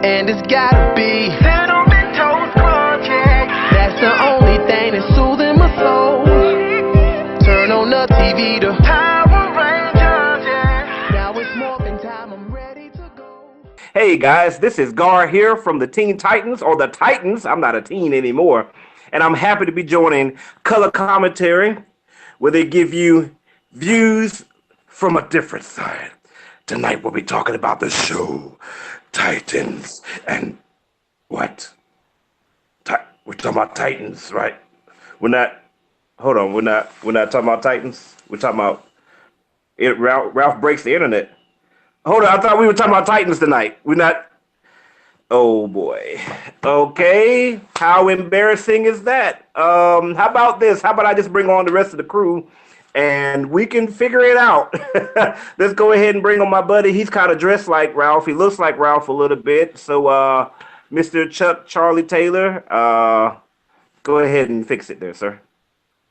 And it's gotta be Cinnamon Toast Crunch, yeah. That's the only thing that's soothing my soul. Turn on the TV to Power Rangers, yeah. Now it's morphin' time, I'm ready to go. Hey guys, this is Gar here from the Teen Titans, or the Titans. I'm not a teen anymore. And I'm happy to be joining Color Commentary, where they give you views from a different side. Tonight we'll be talking about the show Titans and what? We're talking about Titans, right? We're not talking about Titans. We're talking about it. Ralph breaks the internet. Hold on, I thought we were talking about Titans tonight. We're not. Oh boy. Okay. How embarrassing is that? How about this? How about I just bring on the rest of the crew and we can figure it out. Let's go ahead and bring on my buddy. He's kind of dressed like Ralph. He looks like Ralph a little bit. So Mr. Chuck Charlie Taylor, go ahead and fix it there, sir.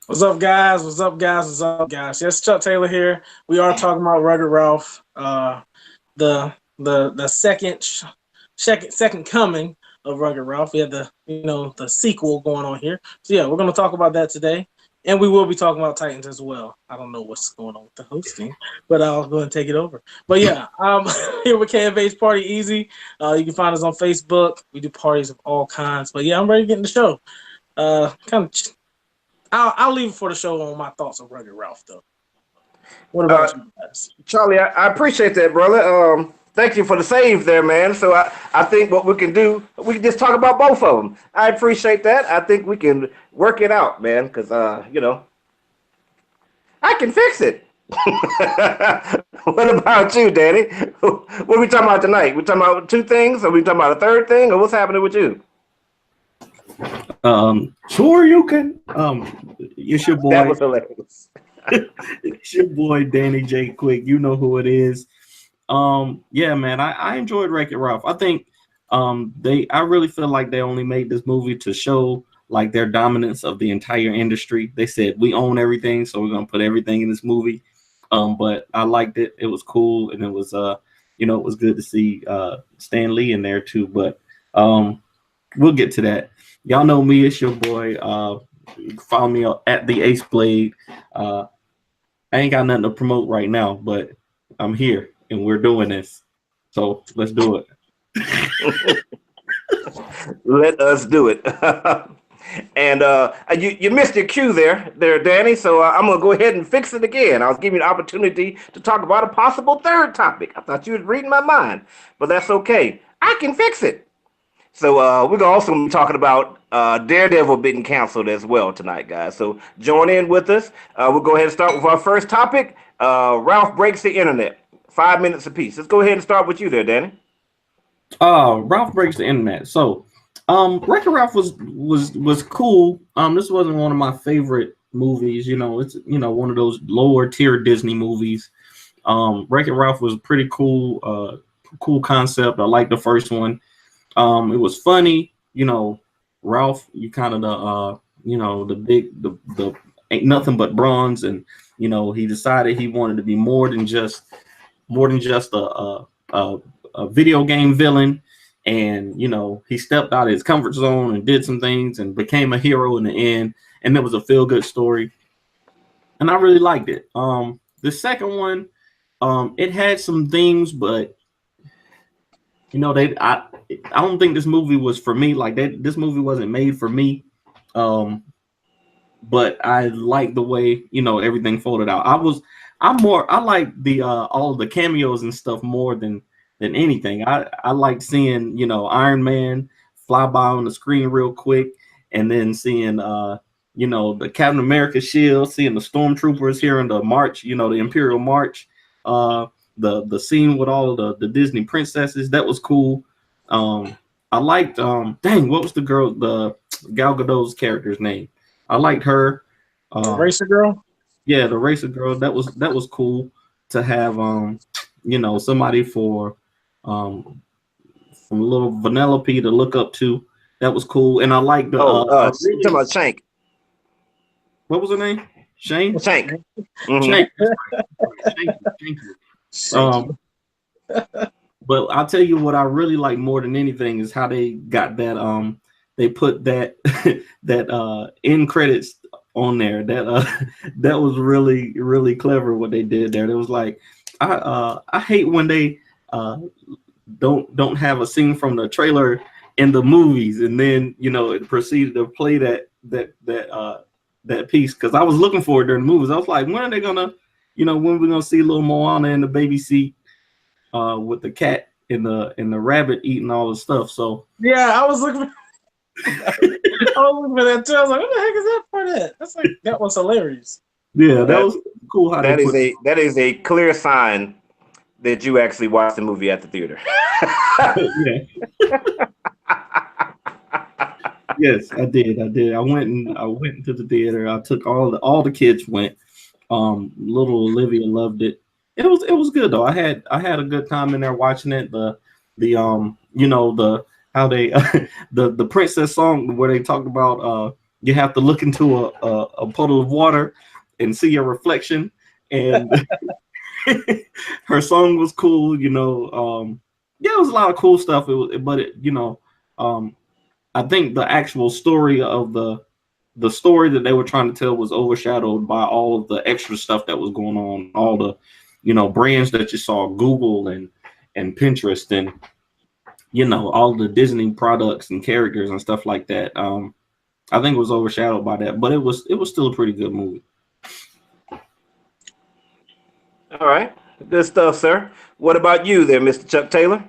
What's up, guys? What's up, guys? What's up, guys? Yes, Chuck Taylor here. We are talking about Rugged Ralph, the second coming of Rugged Ralph. We have the sequel going on here. So yeah, we're gonna talk about that today, and we will be talking about Titans as well. I don't know what's going on with the hosting, but I'll go and take it over. But yeah, here with KFA's Party Easy. You can find us on Facebook. We do parties of all kinds. But yeah, I'm ready to get in the show. I'll leave it for the show on my thoughts of Rugged Ralph, though. What about you guys? Charlie, I appreciate that, brother. Thank you for the save there, man. So I think what we can do, we can just talk about both of them. I appreciate that. I think we can work it out, man, because, I can fix it. What about you, Danny? What are we talking about tonight? We talking about two things? Are we talking about a third thing? Or what's happening with you? Sure you can. It's your boy. That was hilarious. It's your boy Danny J. Quick. You know who it is. Yeah, man. I enjoyed Wreck-It Ralph. I think I really feel like they only made this movie to show like their dominance of the entire industry. They said we own everything, so we're gonna put everything in this movie. But I liked it. It was cool, and it was it was good to see Stan Lee in there too. But we'll get to that. Y'all know me, it's your boy. You can follow me at the Ace Blade. I ain't got nothing to promote right now, but I'm here and we're doing this. So let's do it. Let us do it. And you missed your cue there, Danny. So I'm gonna go ahead and fix it again. I was giving you an opportunity to talk about a possible third topic. I thought you was reading my mind, but that's okay. I can fix it. So we're gonna also be talking about Daredevil being canceled as well tonight, guys. So join in with us. We'll go ahead and start with our first topic. Ralph breaks the internet. 5 minutes apiece. Let's go ahead and start with you there, Danny. Ralph breaks the internet. So Wreck-It Ralph was cool. This wasn't one of my favorite movies. It's one of those lower tier Disney movies. Wreck-It Ralph was a pretty cool concept. I liked the first one. It was funny, Ralph, you kind of the ain't nothing but bronze, and he decided he wanted to be more than just a video game villain, and he stepped out of his comfort zone and did some things and became a hero in the end, and it was a feel good story, and I really liked it. The second one, it had some things, but I don't think this movie was for me. Like that, this movie wasn't made for me. But I like the way everything folded out. I like the all of the cameos and stuff more than anything. I liked seeing Iron Man fly by on the screen real quick, and then seeing the Captain America shield, seeing the stormtroopers here in the march, the Imperial March. The scene with all of the Disney princesses, that was cool. I liked what was the Gal Gadot's character's name? I liked her. The Racer Girl? Yeah, the Racer Girl. That was cool to have somebody from little Vanellope to look up to. That was cool. And I liked the talking about Shank. What was her name? Shank? Mm-hmm. Shank. Shank. But I'll tell you what I really like more than anything is how they got that they put that that end credits on there. That that was really clever what they did there. It was like I hate when they don't have a scene from the trailer in the movies and then it proceeded to play that piece, because I was looking for it during the movies. I was like, when are they gonna when we're gonna see little Moana in the baby seat with the cat and the rabbit eating all the stuff. So yeah, I was looking for that too. I was like, what the heck is that for that? That was hilarious. Yeah, that was cool how that is a clear sign that you actually watched the movie at the theater. Yeah. Yes, I did. I went into the theater. I took all the kids went. Little Olivia loved it. It was good though. I had a good time in there watching it. The how they the princess song where they talked about you have to look into a puddle of water and see your reflection, and her song was cool. Yeah, it was a lot of cool stuff. I think the actual story of the story that they were trying to tell was overshadowed by all of the extra stuff that was going on, all the brands that you saw, Google and Pinterest, and all the Disney products and characters and stuff like that. I think it was overshadowed by that, but it was still a pretty good movie. All right, good stuff, sir. What about you there, Mr. Chuck Taylor?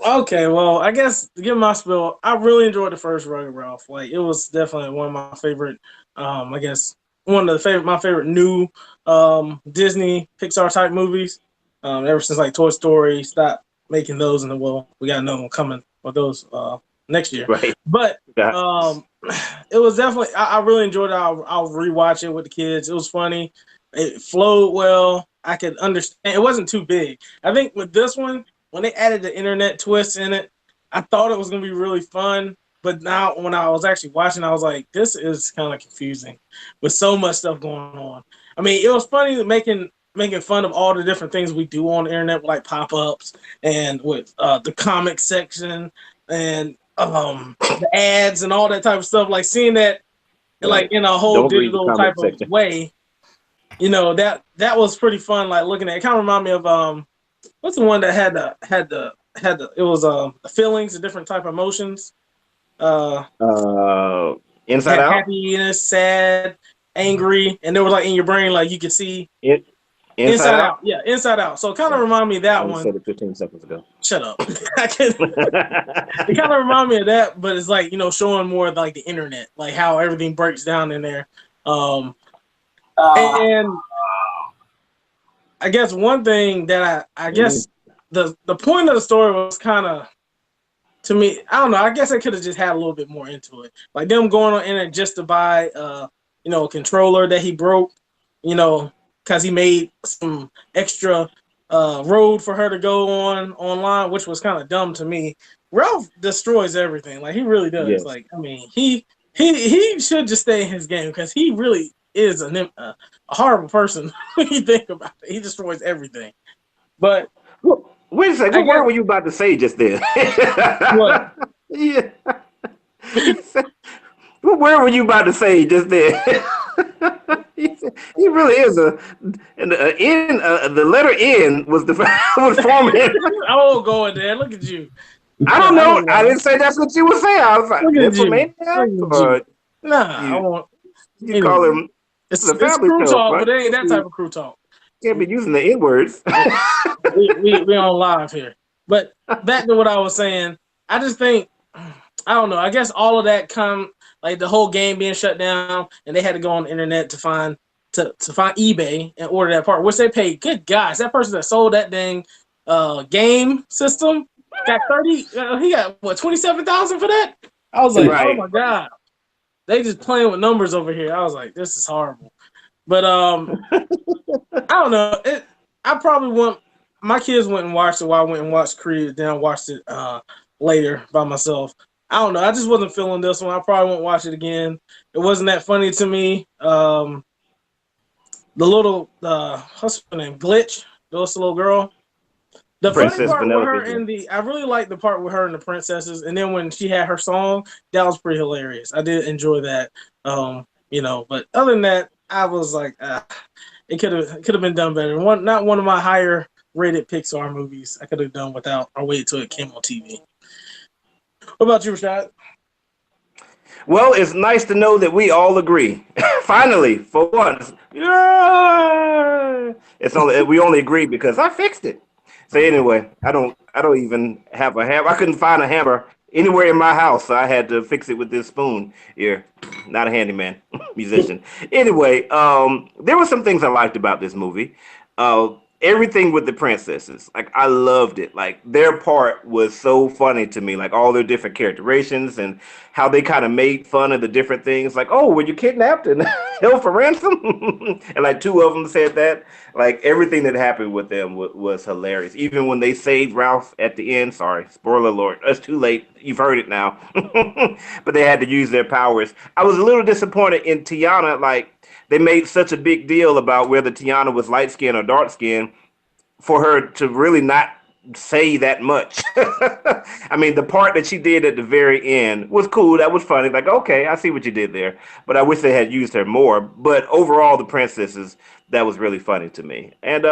Okay, well, I guess to give my spiel, I really enjoyed the first Wreck-It Ralph. Like, it was definitely one of my favorite. I guess one of my favorite new Disney Pixar type movies. Ever since like Toy Story stopped making those, and we got another one coming for those next year. Right. But it was definitely I really enjoyed it. I'll rewatch it with the kids. It was funny. It flowed well. I could understand. It wasn't too big. I think with this one, when they added the internet twist in it, I thought it was going to be really fun. But now when I was actually watching, I was like, this is kind of confusing with so much stuff going on. I mean, it was funny making fun of all the different things we do on the internet, like pop-ups and with the comic section and the ads and all that type of stuff. Like seeing that like in a whole digital type of way, that was pretty fun. Like looking at it, kind of remind me of what's the one that had the it was feelings, the different type of emotions. Inside Out, happiness, sad, angry, and they were like in your brain, like you could see it. Inside Out. Yeah, Inside Out. So it kind of remind me of that one. I said it 15 seconds ago. Shut up. It kind of remind me of that, but it's like showing more of like the internet, like how everything breaks down in there. And I guess one thing that I guess the point of the story was kind of, to me, I don't know. I guess I could have just had a little bit more into it, like them going on internet just to buy, a controller that he broke, because he made some extra road for her to go online, which was kind of dumb to me. Ralph destroys everything, like he really does. Yes. Like, I mean, he should just stay in his game because he really is a horrible person when you think about it. He destroys everything. But wait a second, what were you about to say just then? What? Yeah. What word were you about to say just then? He really is the letter N was forming. I won't go in there. Look at you. I don't know. I didn't say that's what you were saying. I was like, information. I won't. You call him. It's crew talk, right? But it ain't that type of crew talk. Can't be using the N words. we on live here. But back to what I was saying, I just think, I don't know. I guess all of that like the whole game being shut down, and they had to go on the internet to find eBay and order that part, which they paid. Good gosh, that person that sold that dang game system got 30. He got what, 27,000 for that? I was like, Oh my god, they just playing with numbers over here. I was like, this is horrible. But I don't know. I probably my kids went and watched it while I went and watched Creed. Then I watched it later by myself. I don't know. I just wasn't feeling this one. I probably won't watch it again. It wasn't that funny to me. The little, what's her name? Glitch. That's the little girl. The funny Princess part with her Penelope. and I really liked the part with her and the princesses, and then when she had her song, that was pretty hilarious. I did enjoy that. But other than that, I was like, it could have been done better. Not one of my higher rated Pixar movies. I could have done without or waited till it came on TV. What about you, Rashad? Well, it's nice to know that we all agree. Finally, for once. Yeah! We only agree because I fixed it. So anyway, I don't even have a hammer. I couldn't find a hammer anywhere in my house, so I had to fix it with this spoon here. Not a handyman, musician. Anyway, there were some things I liked about this movie. Everything with the princesses, like I loved it. Like their part was so funny to me, like all their different characterizations and how they kind of made fun of the different things. Like, oh, were you kidnapped and held for ransom? And like two of them said that. Like everything that happened with them was hilarious. Even when they saved Ralph at the end. Sorry, spoiler alert. It's too late. You've heard it now. But they had to use their powers. I was a little disappointed in Tiana. Like they made such a big deal about whether Tiana was light skinned or dark skinned for her to really not say that much. I mean, the part that she did at the very end was cool. That was funny. Like, okay, I see what you did there. But I wish they had used her more. But overall, the princesses, that was really funny to me. And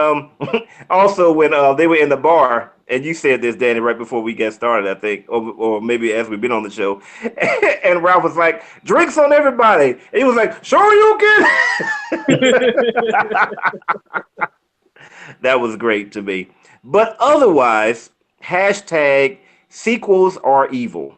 also when they were in the bar, and you said this, Danny, right before we get started, I think, or maybe as we've been on the show, and Ralph was like, drinks on everybody. And he was like, sure you can. That was great to me. But otherwise, hashtag sequels are evil.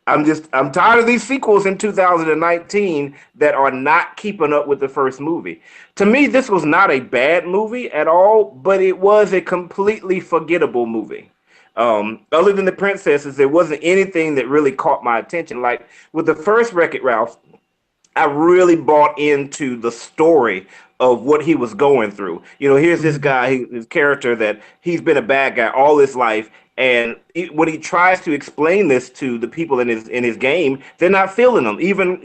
I'm tired of these sequels in 2019 that are not keeping up with the first movie. To me, this was not a bad movie at all, but it was a completely forgettable movie. Other than the princesses, there wasn't anything that really caught my attention. Like with the first Wreck-It Ralph, I really bought into the story of what he was going through. You know, here's this guy, his character that he's been a bad guy all his life, and when he tries to explain this to the people in his game, they're not feeling him. Even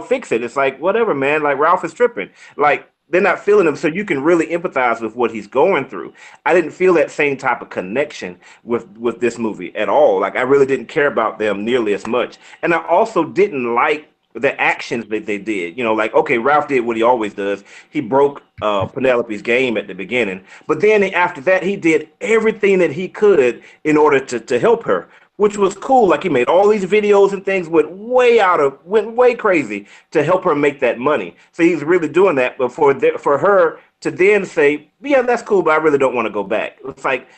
Fix It, it's like whatever, man. Like Ralph is tripping. Like they're not feeling him, so you can really empathize with what he's going through. I didn't feel that same type of connection with this movie at all. Like I really didn't care about them nearly as much, and I also didn't like the actions that they did. You know, like, okay, Ralph did what he always does. He broke Penelope's game at the beginning. But then after that, he did everything that he could in order to help her, which was cool. Like he made all these videos and things, went way crazy to help her make that money. So he's really doing that. But for her to then say, yeah, that's cool, but I really don't want to go back. It's like,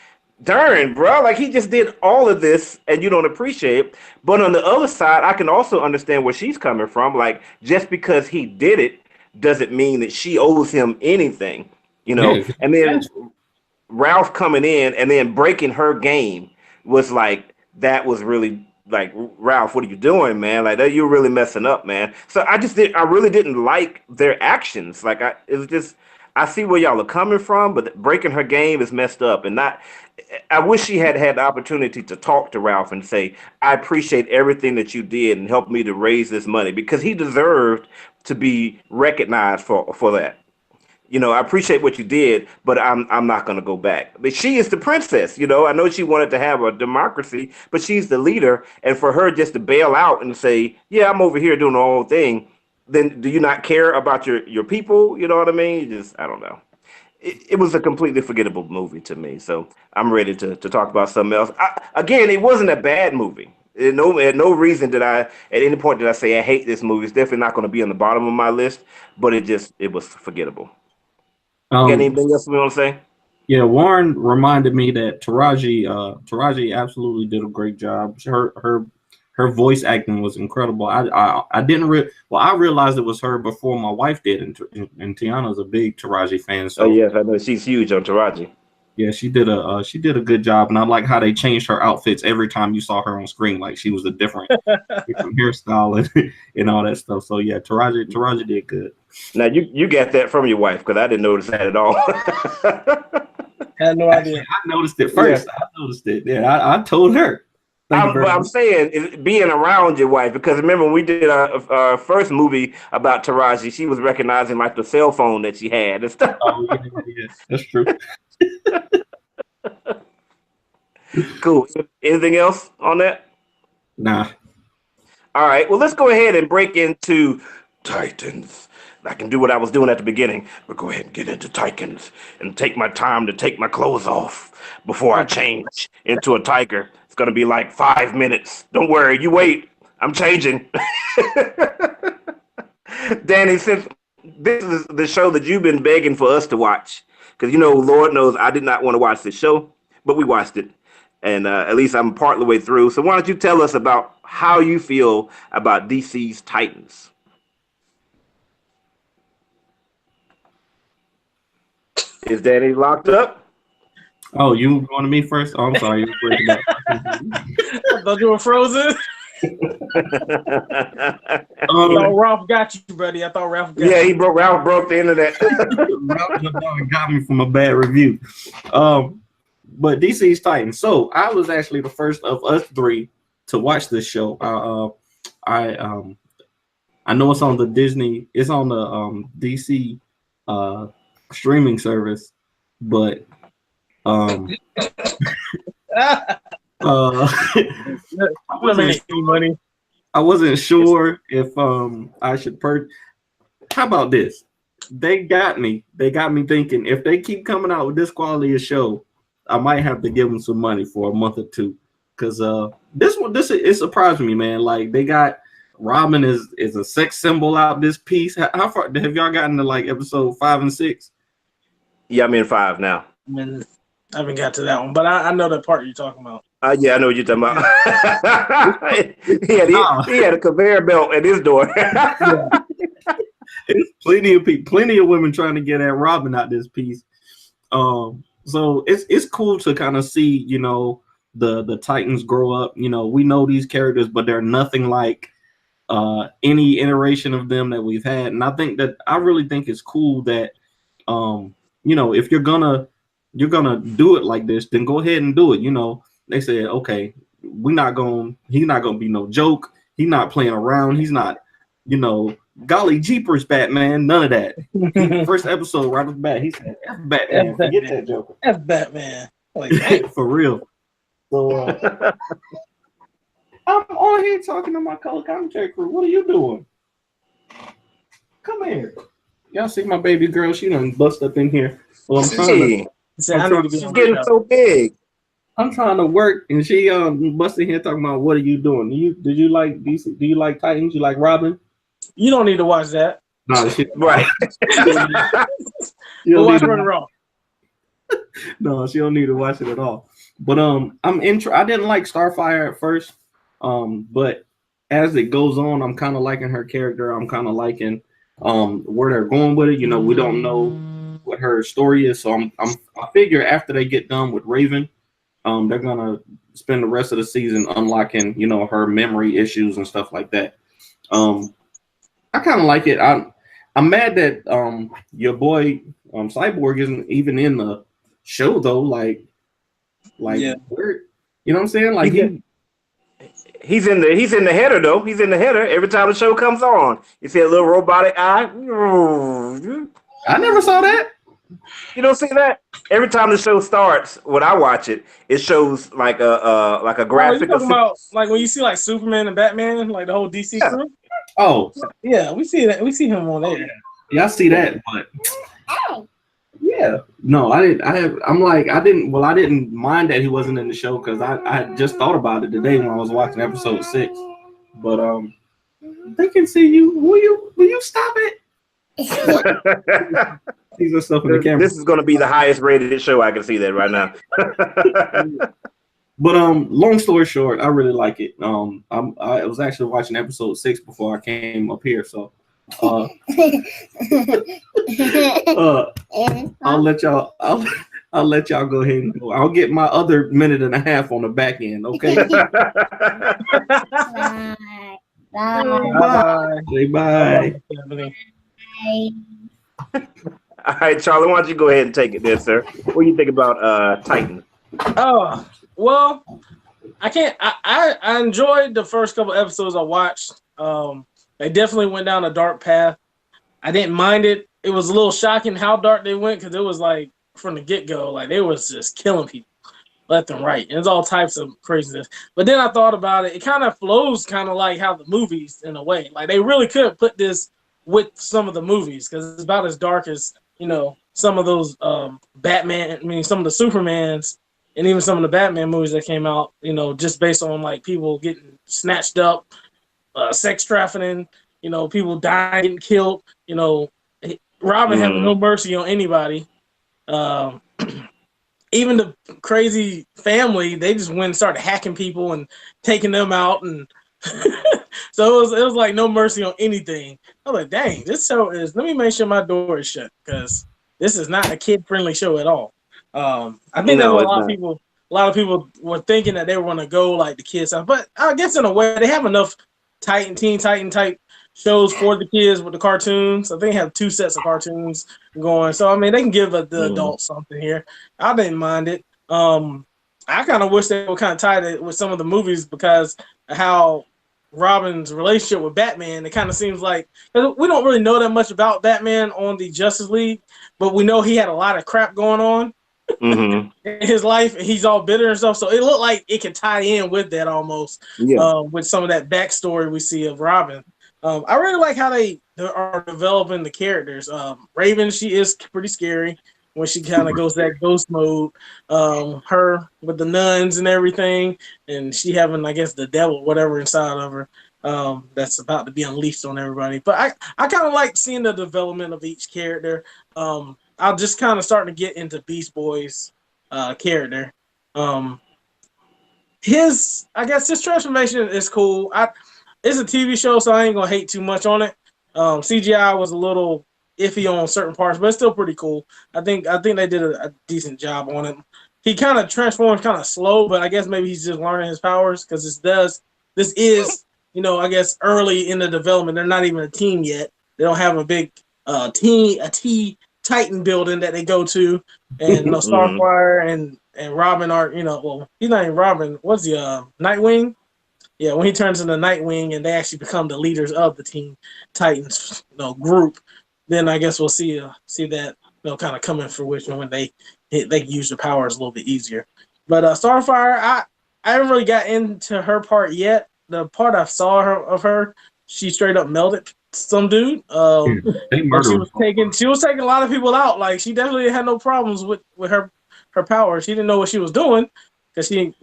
darn, bro, like he just did all of this and you don't appreciate it. But on the other side, I can also understand where she's coming from. Like, just because he did it doesn't mean that she owes him anything, you know. Yeah. And then Ralph coming in and then breaking her game was like, that was really like, Ralph, what are you doing, man? Like that, you're really messing up, man. So I really didn't like their actions. Like it was just, I see where y'all are coming from, but breaking her game is messed up. And not, I wish she had the opportunity to talk to Ralph and say, I appreciate everything that you did and helped me to raise this money, because he deserved to be recognized for that. You know, I appreciate what you did, but I'm not going to go back. But she is the princess, you know. I know she wanted to have a democracy, but she's the leader, and for her just to bail out and say, yeah, I'm over here doing the whole thing, then do you not care about your people? You know what I mean? You just, I don't know. It was a completely forgettable movie to me. So I'm ready to talk about something else. Again, it wasn't a bad movie. At no reason did I, at any point did I say I hate this movie. It's definitely not going to be on the bottom of my list, but it was forgettable. You got anything else we want to say? Yeah, Warren reminded me that Taraji absolutely did a great job. Her voice acting was incredible. I didn't I realized it was her before my wife did, and Tiana's a big Taraji fan. So yes, I know she's huge on Taraji. Yeah, she did a good job, and I like how they changed her outfits every time you saw her on screen. Like she was a different hairstyle and all that stuff. So yeah, Taraji did good. Now you got that from your wife, because I didn't notice that at all. Had no idea. I noticed it first. Yeah. I noticed it. Yeah, I told her. I'm saying being around your wife, because remember when we did our first movie about Taraji, she was recognizing like the cell phone that she had and stuff. Oh yeah, that's true. Cool. Anything else on that? Nah. All right. Well, let's go ahead and break into Titans. I can do what I was doing at the beginning, but go ahead and get into Titans and take my time to take my clothes off before I change into a tiger. It's going to be like 5 minutes. Don't worry. You wait. I'm changing. Danny, since this is the show that you've been begging for us to watch, because Lord knows I did not want to watch this show, but we watched it. And at least I'm part of the way through. So why don't you tell us about how you feel about DC's Titans? Is Danny locked up? Oh, you going to me first? Oh, I'm sorry. You were breaking up. I thought you were frozen. I thought Ralph got you, buddy. I thought Ralph got you. Yeah, Ralph broke the internet. Ralph jumped on and got me from a bad review. But DC's Titans. So I was actually the first of us three to watch this show. I know it's on the Disney. It's on the DC streaming service, but I wasn't sure if I should How about this? They got me thinking if they keep coming out with this quality of show, I might have to give them some money for a month or two, because it surprised me, man. Like, they got Robin is a sex symbol out this piece. How far have y'all gotten to, like, episode 5 and 6? Yeah, I'm in 5 now. I haven't got to that one, but I know that part you're talking about. Yeah, I know what you're talking about. he had a conveyor belt at his door. There's plenty of people, plenty of women trying to get at Robin out this piece. So it's cool to kind of see, the Titans grow up. We know these characters, but they're nothing like any iteration of them that we've had. And I really think it's cool that if you're gonna do it like this, then go ahead and do it. They said, okay, he's not gonna be no joke. He's not playing around. He's not, golly jeepers, Batman, none of that. First episode right off the bat, he said, F Batman, forget that Joker. F Batman. Like, for real. So I'm on here talking to my color commentary crew. What are you doing? Come here. Y'all see my baby girl? She done bust up in here. Well, she's getting so big. I'm trying to work, and she busted here talking about, what are you doing? Do you like DC? Do you like Titans? You like Robin? You don't need to watch that. No, right. Go watch Running Raw. No, she don't need to watch it at all. But I didn't like Starfire at first, but as it goes on, I'm kind of liking her character. I'm kind of liking where they're going with it. We don't know what her story is, so I figure after they get done with Raven, they're gonna spend the rest of the season unlocking, her memory issues and stuff like that. I kind of like it. I'm mad that your boy Cyborg isn't even in the show though. Like, yeah. Where, you know what I'm saying? Like he's in the header though. He's in the header every time the show comes on. You see a little robotic eye. I never saw that. You don't see that? Every time the show starts, when I watch it, it shows like a graphic. You talking about like when you see like Superman and Batman, like the whole DC crew? Oh, yeah, we see that. We see him on there. Yeah, I see that, but yeah, no, I didn't mind that he wasn't in the show, because I just thought about it today when I was watching episode 6. But they can see you. Will you stop it? These are stuff in the camera. This is going to be the highest rated show. I can see that right now. But long story short, I really like it. I was actually watching episode 6 before I came up here, so I'll let y'all go ahead and go. I'll get my other minute and a half on the back end, okay? Bye. Say bye. All right, Charlie, why don't you go ahead and take it there, sir? What do you think about Titans? Oh, well, I enjoyed the first couple episodes I watched. They definitely went down a dark path. I didn't mind it. It was a little shocking how dark they went, because it was like from the get-go, like they was just killing people. left and right. And there's all types of craziness. But then I thought about it. It kind of flows kind of like how the movies in a way. Like they really could put this with some of the movies because it's about as dark as, some of those Batman, some of the Supermans and even some of the Batman movies that came out, just based on like people getting snatched up, sex trafficking, people dying, getting killed, Robin having no mercy on anybody. Even the crazy family, they just went and started hacking people and taking them out, and so it was like no mercy on anything. I was like, dang, this show is. Let me make sure my door is shut because this is not a kid-friendly show at all. I think that a lot of people were thinking that they were going to go like the kids stuff, but I guess in a way they have enough Teen Titan type shows for the kids with the cartoons. I think they have 2 sets of cartoons going. So, they can give the adults something here. I didn't mind it. I kind of wish they would kind of tie it with some of the movies because of how Robin's relationship with Batman, it kind of seems like, we don't really know that much about Batman on the Justice League, but we know he had a lot of crap going on in his life, and he's all bitter and stuff. So it looked like it could tie in with that almost, with some of that backstory we see of Robin. I really like how they are developing the characters. Raven, she is pretty scary when she kind of goes that ghost mode. Her with the nuns and everything, and she having, I guess, the devil, whatever, inside of her. That's about to be unleashed on everybody. But I kind of like seeing the development of each character. I'm just kind of starting to get into Beast Boy's character. His transformation is cool. It's a TV show, so I ain't gonna hate too much on it. CGI was a little iffy on certain parts, but it's still pretty cool. I think they did a decent job on it. He kind of transforms kind of slow, but I guess maybe he's just learning his powers because this is I guess early in the development. They're not even a team yet. They don't have a big T Titan building that they go to, and Starfire and Robin are well, he's not even Robin. What's he? Nightwing. Yeah, when he turns into Nightwing and they actually become the leaders of the Teen Titans group, then I guess we'll see that kind of come in fruition when they use their powers a little bit easier. But Starfire, I haven't really got into her part yet. The part I saw of her, she straight up melted some dude. She was taking a lot of people out. Like she definitely had no problems with her power. She didn't know what she was doing because I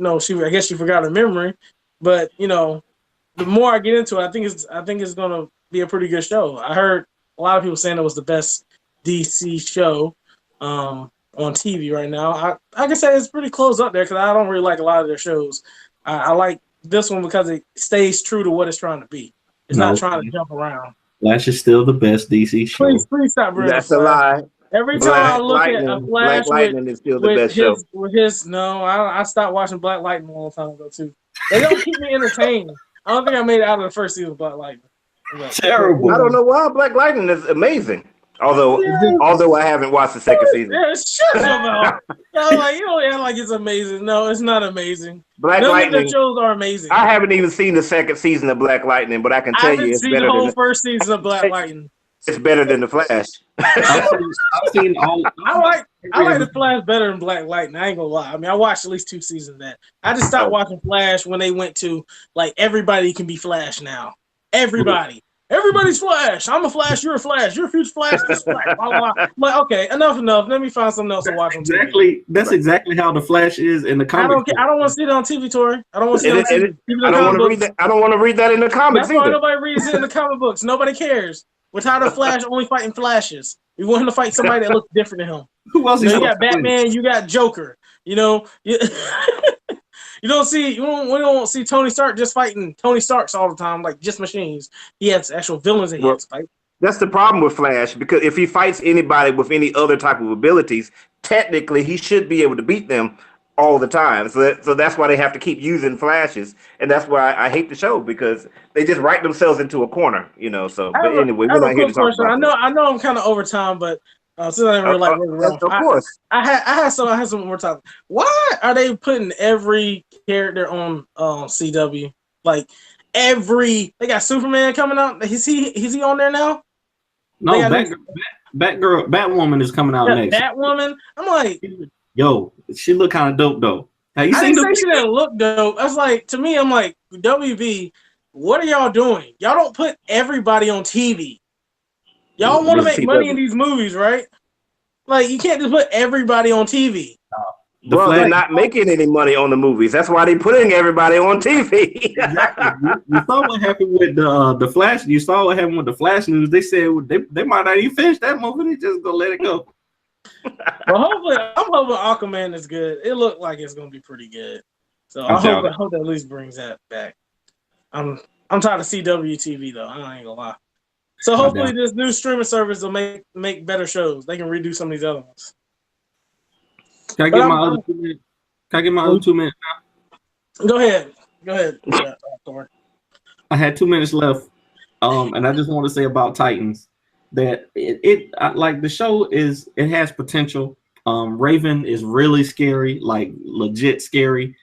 guess she forgot her memory. But the more I get into it, I think it's gonna be a pretty good show. I heard a lot of people saying it was the best DC show on TV right now. I can say it's pretty close up there because I don't really like a lot of their shows. I like this one because it stays true to what it's trying to be. It's not trying to jump around. Flash is still the best DC show. Please stop, bro. That's a lie. Every time I look at a Flash Black Lightning is still the best show. I stopped watching Black Lightning a long time ago too. They don't keep me entertained. I don't think I made it out of the first season of Black Lightning. Terrible. I don't know why Black Lightning is amazing. Although I haven't watched the second season. Yeah, shut your mouth. You don't act like it's amazing. No, it's not amazing. Black Lightning. None of the shows are amazing. I haven't even seen the second season of Black Lightning, but I can tell you it's better than the whole first season of Black Lightning. It's better than the Flash. I've seen all. I like the Flash better than Black Lightning. I ain't gonna lie. I watched at least 2 seasons of that. I just stopped watching Flash when they went to everybody can be Flash now. Everybody's Flash. I'm a Flash. You're a Flash. You're a future Flash. This Flash. Blah, blah. Like, okay, enough. Let me find something else to watch on TV. That's exactly how the Flash is in the comics. I don't want to see it on TV, Tori. I don't want to see it on TV. I don't want to read that. I don't want to read that in the comics either. That's why nobody reads it in the comic books. Nobody cares. We're tired of Flash only fighting Flashes. We want him to fight somebody that looks different than him. Who else? You got Batman. You got Joker. You don't see Tony Stark just fighting Tony Starks all the time, like just machines. He has actual villains that he has to fight. That's the problem with Flash, because if he fights anybody with any other type of abilities, technically he should be able to beat them all the time. So that's why they have to keep using Flashes, and that's why I hate the show, because they just write themselves into a corner, So, but anyway, we're not here to talk about that. I know I'm kind of over time, but since I didn't really like of course. I had some more time. Why are they putting every character on CW? Like they got Superman coming out. Is he on there now? No, Batwoman is coming out next. Batwoman. I'm like, yo, she look kind of dope though. Have you I seen didn't the say she didn't look dope. I was like, to me, I'm like, WB, what are y'all doing? Y'all don't put everybody on TV. Y'all want to This make money CW. in these movies, right? Like, you can't just put everybody on TV. the Well, they're Flash? not making any money on the movies. That's why they're putting everybody on TV. Exactly. You saw what happened with the Flash. You saw what happened with the Flash news. They said they might not even finish that movie. They just gonna let it go. But hopefully, I'm hoping Aquaman is good. It looked like it's gonna be pretty good. So I'm I down. hope that at least brings that back. I'm tired of CW TV though. I ain't gonna lie. So hopefully this new streaming service will make better shows. They can redo some of these other ones. Can I But get my other 2 minutes? Can I get my other 2 minutes? Go ahead, Thor. I had 2 minutes left. And I just want to say about Titans that like the show it has potential. Raven is really scary, like legit scary.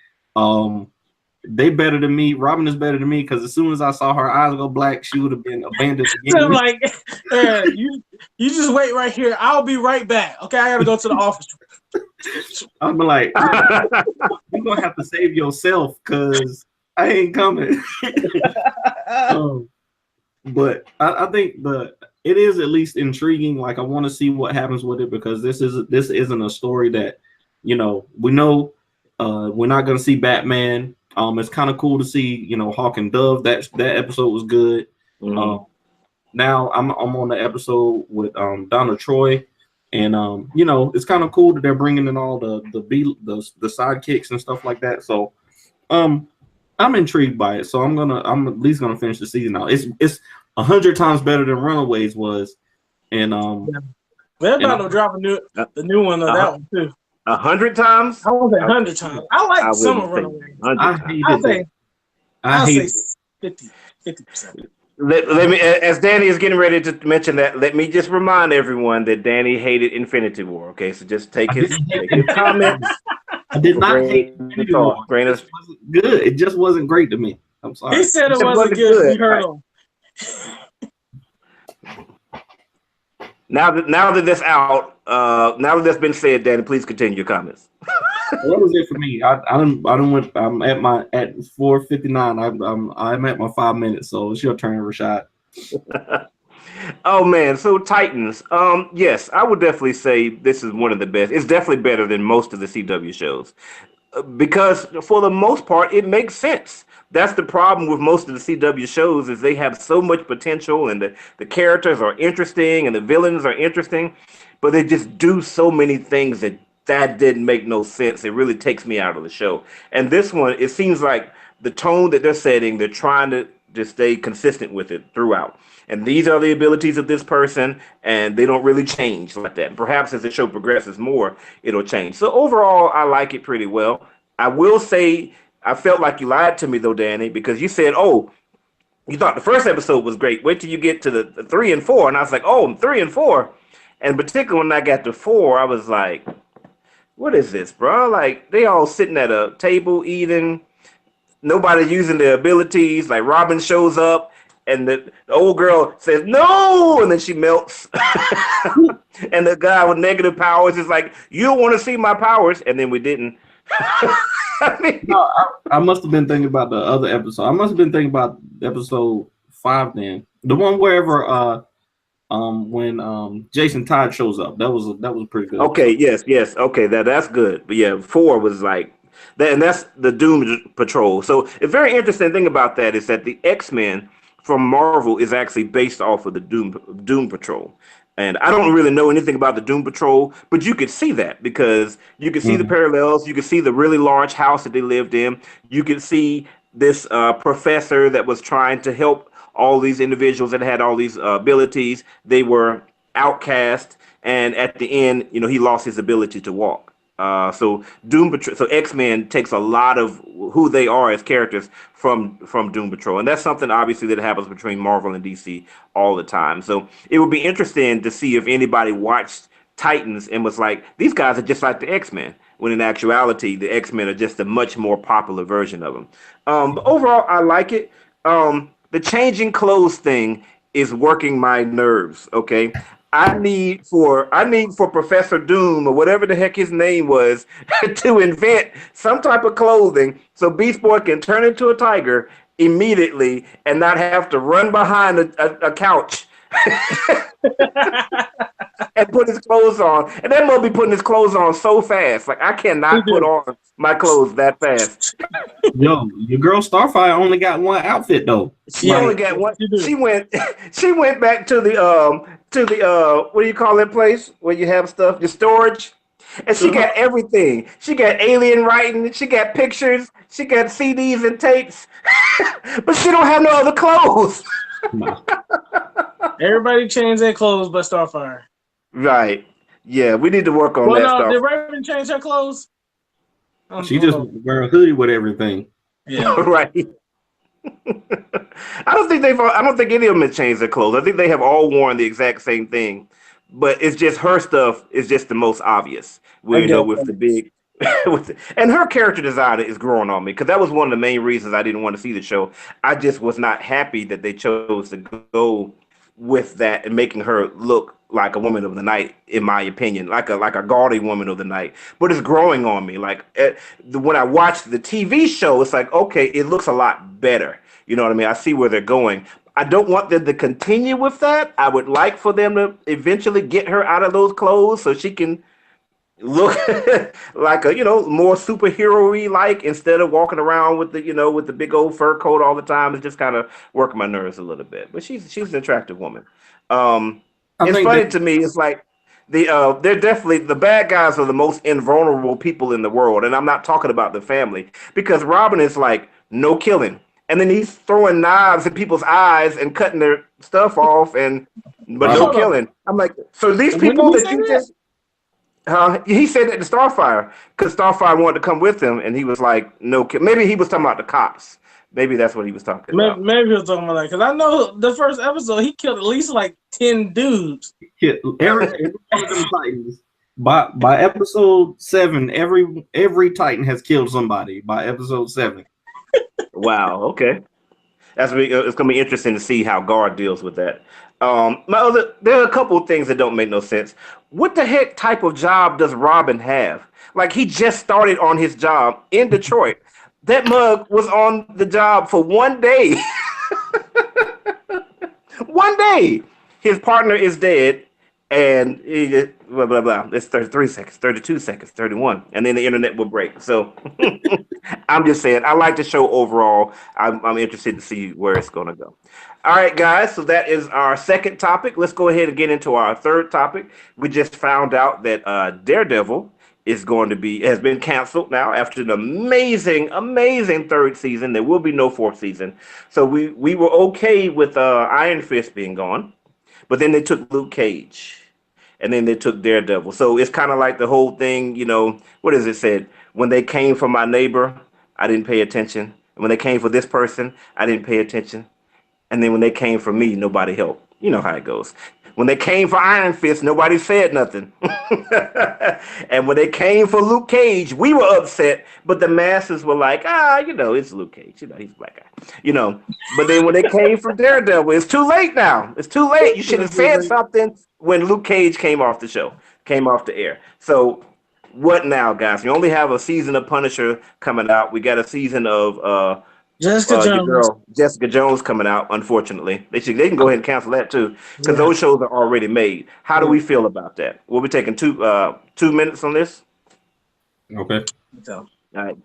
They better than me. Robin is better than me because as soon as I saw her eyes go black, she would have been abandoned again. So like, you just wait right here. I'll be right back. Okay, I gotta go to the office. I'm like, you're gonna have to save yourself because I ain't coming. But I think it is at least intriguing. Like I want to see what happens with it because this isn't a story that we know we're not gonna see Batman. It's kind of cool to see Hawk and Dove. That episode was good. Mm-hmm. Now I'm on the episode with Donna Troy, and it's kind of cool that they're bringing in all the sidekicks and stuff like that. So I'm intrigued by it. So I'm at least gonna finish the season out. It's 100 times better than Runaways was, and they're about to drop the new one of that one too. 100 times? I won't say 100 times. I like some of Runaways. I hate it. 50%. Let me, as Danny is getting ready to mention that, let me just remind everyone that Danny hated Infinity War. Okay, so just take his comments. I did not hate Infinity War. It wasn't good. It just wasn't great to me. I'm sorry. He said it wasn't good. We heard him. Now that that's out, now that that's been said, Danny, please continue your comments. What was it for me? I don't went. I'm at 4:59. I'm at my 5 minutes. So it's your turn, Rashad. Oh man, so Titans. Yes, I would definitely say this is one of the best. It's definitely better than most of the CW shows because for the most part, it makes sense. That's the problem with most of the CW shows is they have so much potential and the characters are interesting and the villains are interesting, but they just do so many things that didn't make no sense. It really takes me out of the show. And this one, it seems like the tone that they're setting, they're trying to just stay consistent with it throughout. And these are the abilities of this person, and they don't really change like that. And perhaps as the show progresses more, it'll change. So overall, I like it pretty well. I will say I felt like you lied to me, though, Danny, because you said, oh, you thought the first episode was great. Wait till you get to the 3 and 4. And I was like, oh, 3 and 4. And particularly when I got to 4, I was like, what is this, bro? Like, they all sitting at a table eating. Nobody's using their abilities. Like, Robin shows up, and the old girl says, no! And then she melts. And the guy with negative powers is like, you don't want to see my powers. And then we didn't. I must have been thinking about the other episode. I must have been thinking about episode 5 then. The one wherever when Jason Todd shows up. That was pretty good. Okay, yes. Okay, that's good. But yeah, 4 was like that, and that's the Doom Patrol. So a very interesting thing about that is that the X-Men from Marvel is actually based off of the Doom Patrol. And I don't really know anything about the Doom Patrol, but you could see that because you could see the parallels. You could see the really large house that they lived in. You could see this professor that was trying to help all these individuals that had all these abilities. They were outcast, and at the end, he lost his ability to walk. So X-Men takes a lot of who they are as characters from Doom Patrol, and that's something obviously that happens between Marvel and DC all the time. So it would be interesting to see if anybody watched Titans and was like, these guys are just like the X-Men, when in actuality the X-Men are just a much more popular version of them. But overall, I like it. The changing clothes thing is working my nerves. Okay. I need for Professor Doom or whatever the heck his name was to invent some type of clothing so Beast Boy can turn into a tiger immediately and not have to run behind a couch and put his clothes on. And then we'll be putting his clothes on so fast. Like I cannot put on my clothes that fast. Yo, your girl Starfire only got one outfit though. She only got one. She went back to the what do you call that place where you have stuff, your storage? And she got everything. She got alien writing, she got pictures, she got CDs and tapes, but she don't have no other clothes. Everybody changed their clothes but Starfire. Right. Yeah, we need to work on that stuff. Did Raven change her clothes? She just wear a hoodie with everything. Yeah. Right. I don't think any of them have changed their clothes. I think they have all worn the exact same thing. But it's just her stuff is just the most obvious. With the big and her character design is growing on me because that was one of the main reasons I didn't want to see the show. I just was not happy that they chose to go with that and making her look like a woman of the night, in my opinion, like a gaudy woman of the night. But it's growing on me. Like when I watched the TV show, it's like, okay, it looks a lot better. You know what I mean? I see where they're going. I don't want them to continue with that. I would like for them to eventually get her out of those clothes so she can look like a more superhero-y like instead of walking around with the big old fur coat all the time. It's just kind of working my nerves a little bit. But she's an attractive woman. It's funny to me. It's like they're definitely the bad guys are the most invulnerable people in the world, and I'm not talking about the family because Robin is like no killing, and then he's throwing knives in people's eyes and cutting their stuff off, but no killing. I'm like, so these people that you just. He said that to Starfire because Starfire wanted to come with him, and he was like, "No, maybe he was talking about the cops. Maybe that's what he was talking about. Maybe he was talking about that because I know the first episode he killed at least like 10 dudes. Every one of them Titans. By episode 7, every Titan has killed somebody. By episode 7. Wow. Okay, it's gonna be interesting to see how Guard deals with that. There are a couple of things that don't make no sense. What the heck type of job does Robin have? Like he just started on his job in Detroit. That mug was on the job for 1 day. 1 day. His partner is dead, and he blah blah blah. It's 33 seconds, 32 seconds, 31, and then the internet will break. So I'm just saying, I like the show overall. I'm interested to see where it's gonna go. All right, guys. So that is our second topic. Let's go ahead and get into our third topic. We just found out that Daredevil has been canceled now after an amazing third season. There will be no fourth season. So we were okay with Iron Fist being gone, but then they took Luke Cage, and then they took Daredevil. So it's kind of like the whole thing. What is it said? When they came for my neighbor, I didn't pay attention. And when they came for this person, I didn't pay attention. And then when they came for me, nobody helped. You know how it goes. When they came for Iron Fist, nobody said nothing. And when they came for Luke Cage, we were upset, but the masses were like, it's Luke Cage. He's a black guy. But then when they came for Daredevil, it's too late now. It's too late. You should have said something when Luke Cage came off the air. So what now, guys? We only have a season of Punisher coming out. We got a season of Jessica Jones coming out. Unfortunately, they can go ahead and cancel that too because those shows are already made. How do we feel about that? We'll be taking 2 minutes on this. Okay. So, all right,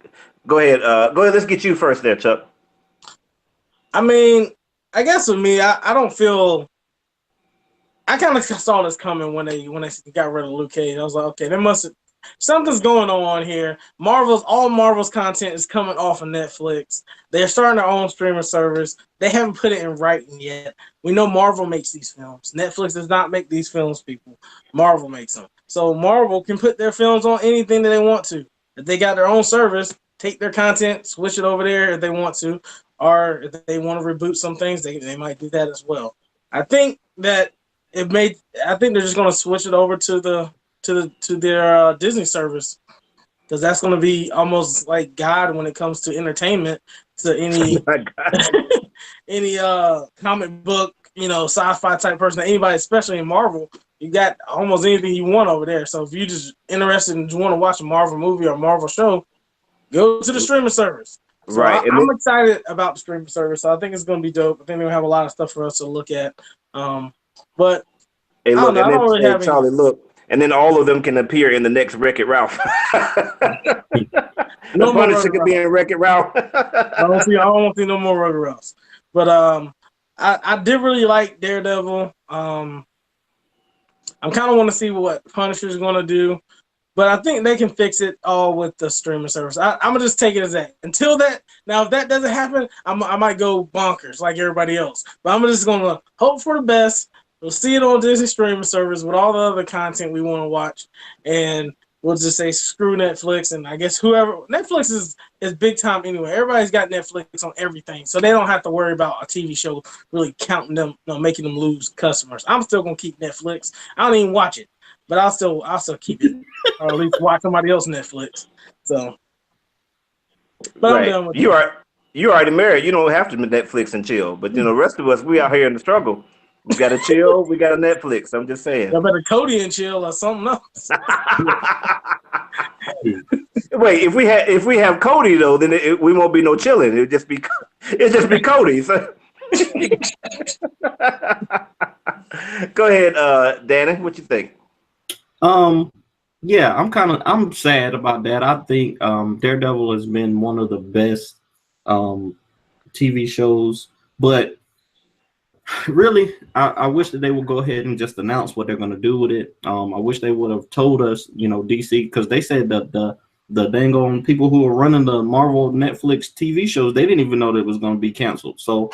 go ahead. Let's get you first, there, Chuck. I mean, I guess with me, I don't feel. I kind of saw this coming when they got rid of Luke Cage. I was like, okay, something's going on here. All Marvel's content is coming off of Netflix. They're starting their own streaming service. They haven't put it in writing yet. We know Marvel makes these films. Netflix does not make these films, people. Marvel makes them. So Marvel can put their films on anything that they want to. If they got their own service, take their content, switch it over there if they want to. Or if they want to reboot some things, they might do that as well. I think that they're just going to switch it over to their Disney service because that's going to be almost like God when it comes to entertainment to any any comic book sci-fi type person, anybody, especially in Marvel, you got almost anything you want over there. So if you just interested and want to watch a Marvel movie or a Marvel show, go to the streaming service. So Right. I'm excited about the streaming service. So I think it's going to be dope. I think they'll have a lot of stuff for us to look at. But Hey, I don't look, know. and I don't really then have any. Charlie, look, and then all of them can appear in the next Wreck-It Ralph. No The more Punisher Wreck-It could be in Wreck-It Ralph. I don't want to see no more Wreck-It Ralphs. But I did really like Daredevil. I'm kind of want to see what Punisher's going to do. But I think they can fix it all with the streaming service. I'm gonna just take it as that. Until that, now if that doesn't happen, I might go bonkers like everybody else. But I'm just gonna hope for the best. We'll see it on Disney streaming service with all the other content we want to watch, and we'll just say screw Netflix. And I guess whoever Netflix is big time anyway. Everybody's got Netflix on everything, so they don't have to worry about a TV show really counting them, making them lose customers. I'm still gonna keep Netflix. I don't even watch it, but I'll still keep it. Or at least watch somebody else Netflix. So, but Right. I'm done with You already married. You don't have to Netflix and chill. But the rest of us, we out here in the struggle. We got to chill. We got a Netflix. I'm just saying. I better Cody and chill or something else. Wait, if we have Cody though, then we won't be no chilling. It'll just be Cody. So. Go ahead, Danny. What you think? Yeah, I'm sad about that. I think Daredevil has been one of the best TV shows, but really, I wish that they would go ahead and just announce what they're going to do with it. I wish they would have told us, DC, because they said that the dang on people who are running the Marvel Netflix TV shows, they didn't even know that it was going to be canceled. So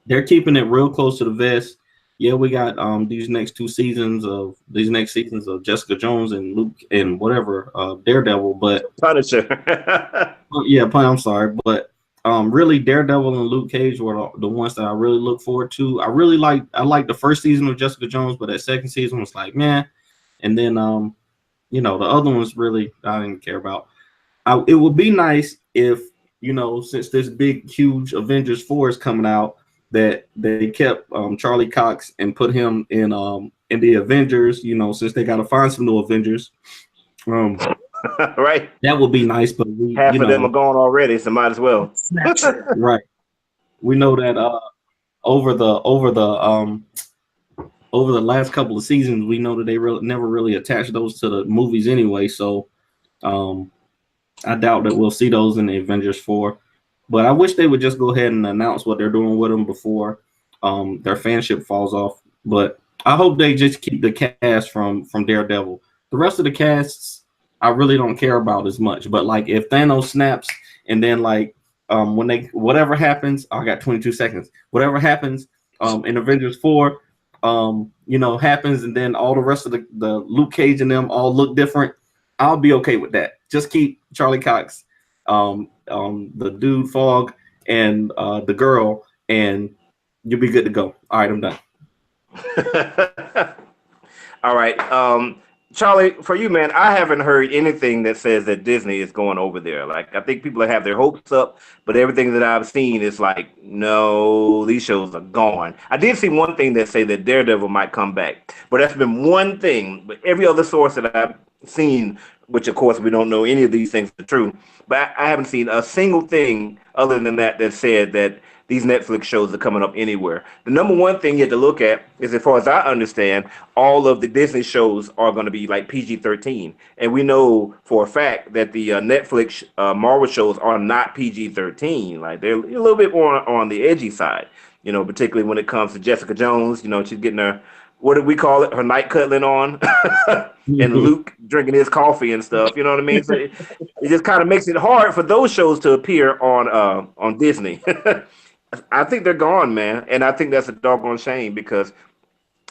they're keeping it real close to the vest. Yeah, we got these next seasons of Jessica Jones and Luke and whatever Daredevil, but Punisher. I'm sorry, but really Daredevil and Luke Cage were the ones that I really look forward to. I like the first season of Jessica Jones, but that second season was like, man. And then the other ones really I didn't care about. It would be nice if since this big huge Avengers 4 is coming out, that they kept Charlie Cox and put him in the Avengers, since they got to find some new Avengers. Right. That would be nice, but half of them are gone already, so might as well. Right. We know that over the last couple of seasons, we know that they never really attached those to the movies anyway. So I doubt that we'll see those in the Avengers 4. But I wish they would just go ahead and announce what they're doing with them before their fanship falls off. But I hope they just keep the cast from Daredevil. The rest of the casts, I really don't care about as much. But like if Thanos snaps and then like whatever happens, I got 22 seconds. Whatever happens in Avengers 4, happens, and then all the rest of the Luke Cage and them all look different, I'll be okay with that. Just keep Charlie Cox, the dude Fogg, and the girl, and you'll be good to go. All right, I'm done. All right, Charlie, for you, man, I haven't heard anything that says that Disney is going over there. Like, I think people have their hopes up, but everything that I've seen is like, no, these shows are gone. I did see one thing that say that Daredevil might come back, but that's been one thing. But every other source that I've seen, which of course we don't know any of these things are true, but I haven't seen a single thing other than that said that these Netflix shows are coming up anywhere. The number one thing you have to look at is, as far as I understand, all of the Disney shows are going to be like PG-13. And we know for a fact that the Netflix Marvel shows are not PG-13. Like, they're a little bit more on the edgy side, particularly when it comes to Jessica Jones. She's getting her, what did we call it, her night cutlet on, and Luke drinking his coffee and stuff. You know what I mean? So it just kind of makes it hard for those shows to appear on Disney. I think they're gone, man. And I think that's a doggone shame because,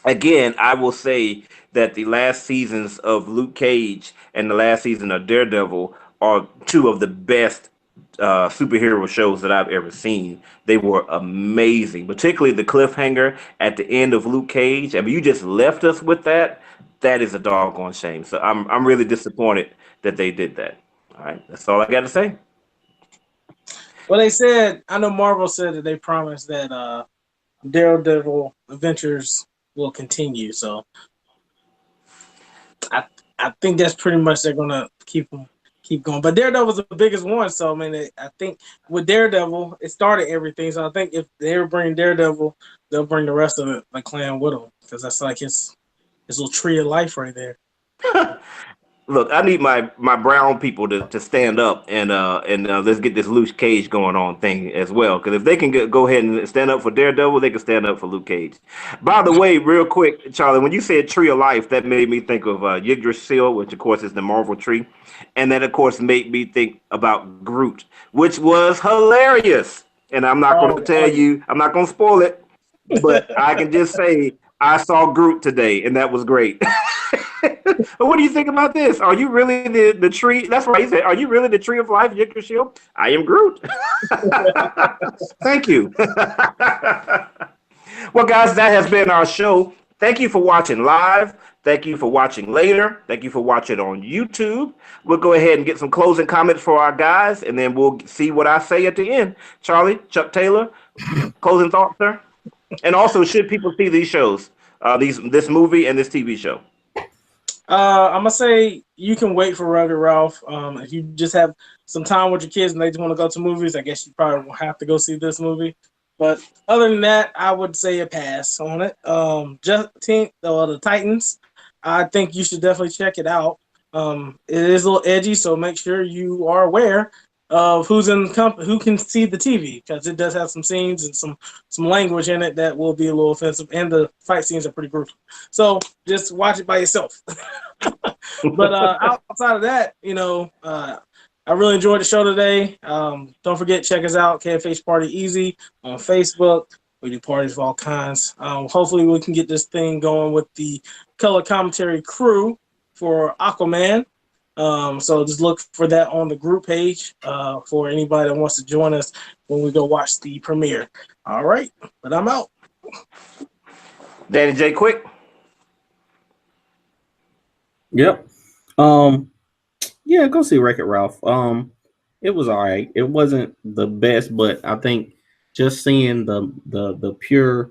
again, I will say that the last seasons of Luke Cage and the last season of Daredevil are two of the best superhero shows that I've ever seen. They were amazing, particularly the cliffhanger at the end of Luke Cage. I mean, you just left us with that. That is a doggone shame. So I'm really disappointed that they did that. All right, that's all I got to say. Well, they said, I know Marvel said that they promised that Daredevil adventures will continue. So I I think that's pretty much they're gonna keep going. But Daredevil's the biggest one, so I mean, I think with Daredevil, it started everything. So I think if they ever bring Daredevil, they'll bring the rest of the clan with them because that's like his little tree of life right there. Look, I need my brown people to stand up and let's get this Luke Cage going on thing as well. Because if they can go ahead and stand up for Daredevil, they can stand up for Luke Cage. By the way, real quick, Charlie, when you said Tree of Life, that made me think of Yggdrasil, which of course is the Marvel tree, and that of course made me think about Groot, which was hilarious. And I'm not going to tell you, I'm not going to spoil it, but I can just say I saw Groot today, and that was great. What do you think about this? Are you really the tree? That's right. He said, "Are you really the tree of life, Yggdrasil?" I am Groot. Thank you. Well, guys, that has been our show. Thank you for watching live. Thank you for watching later. Thank you for watching on YouTube. We'll go ahead and get some closing comments for our guys, and then we'll see what I say at the end. Charlie, Chuck Taylor, closing thoughts, sir. And also, should people see these shows, this movie and this TV show? I'm gonna say you can wait for Rugged Ralph. If you just have some time with your kids and they just want to go to movies, I guess you probably will have to go see this movie. But other than that, I would say a pass on it. The Titans, I think you should definitely check it out. It is a little edgy, so make sure you are aware of who can see the TV, because it does have some scenes and some language in it that will be a little offensive, and the fight scenes are pretty gruesome. So just watch it by yourself. But outside of that, I really enjoyed the show today. Don't forget, check us out, KFH Party Easy on Facebook. We do parties of all kinds. Hopefully we can get this thing going with the color commentary crew for Aquaman. So just look for that on the group page for anybody that wants to join us when we go watch the premiere. All right, but I'm out. Danny J. Quick. Yep. Yeah, go see Wreck-It Ralph. It was all right. It wasn't the best, but I think just seeing the pure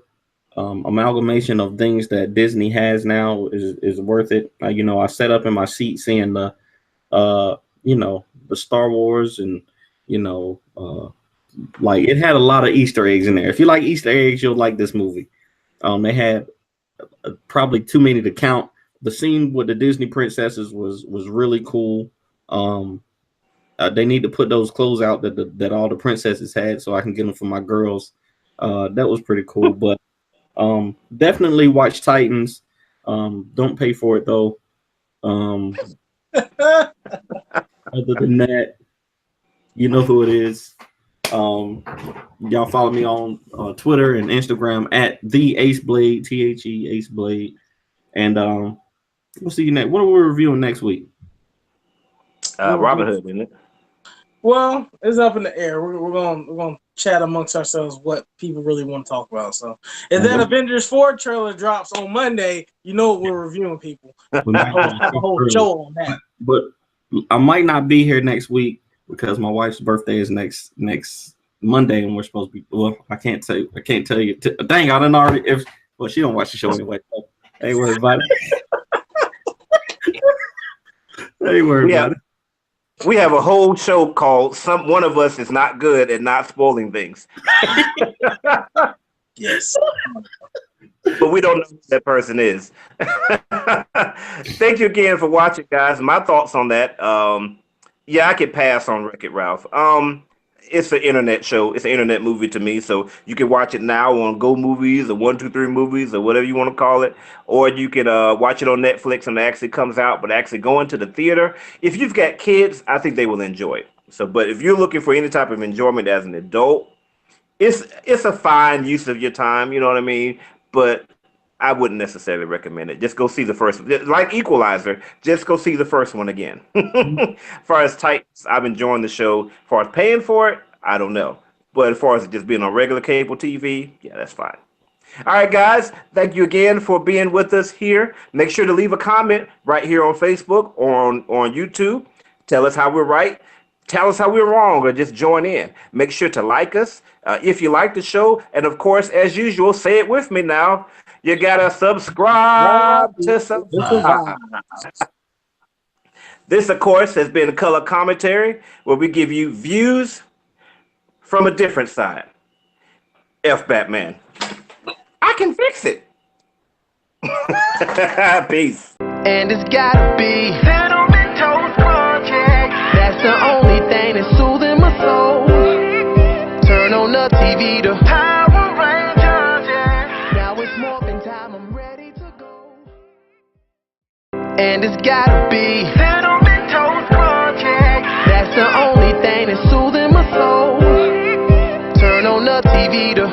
amalgamation of things that Disney has now is worth it. I sat up in my seat seeing the Star Wars, and like it had a lot of Easter eggs in there. If you like Easter eggs, you'll like this movie. They had probably too many to count. The scene with the Disney princesses was really cool. They need to put those clothes out that all the princesses had, so I can get them for my girls. That was pretty cool. But definitely watch Titans. Don't pay for it though. Other than that, you know who it is. Y'all follow me on Twitter and Instagram at the AceBlade, THE AceBlade, and we'll see you next. What are we reviewing next week? Robin Hood, isn't it? Well, it's up in the air. We're gonna chat amongst ourselves what people really want to talk about. So if that Avengers 4 trailer drops on Monday, you know what we're reviewing, people. Have a whole show on that. But I might not be here next week because my wife's birthday is next Monday, and we're supposed to be. Well, I can't tell you. Dang, I didn't already. She don't watch the show anyway. So ain't worried about it. Ain't worried about it. We have a whole show called "One of Us is Not Good at Not Spoiling Things." Yes. But we don't know who that person is. Thank you again for watching, guys. My thoughts on that. I could pass on Wreck-It Ralph. It's an internet show. It's an internet movie to me. So you can watch it now on Go Movies or 123 Movies or whatever you want to call it. Or you can watch it on Netflix and it actually comes out. But actually going to the theater, if you've got kids, I think they will enjoy it. So, but if you're looking for any type of enjoyment as an adult, it's a fine use of your time. You know what I mean? But I wouldn't necessarily recommend it. Just go see the first one. Like Equalizer, just go see the first one again. As far as Titans, I've been enjoying the show. As far as paying for it, I don't know. But as far as just being on regular cable TV, yeah, that's fine. All right, guys, thank you again for being with us here. Make sure to leave a comment right here on Facebook or on YouTube. Tell us how we're right. tell us how we're wrong or just join in. Make sure to like us if you like the show. And of course, as usual, say it with me now. You gotta subscribe to survive. This, of course, has been Color Commentary, where we give you views from a different side. F Batman. I can fix it. Peace. And it's gotta be Cinnamon Toast Project. That's the only thing that's soothing my soul. Turn on the TV to Power Rangers, yeah. Now it's morphin' time, I'm ready to go. And it's gotta be Cinnamon Toast Project. That's the only thing that's soothing my soul. Turn on the TV to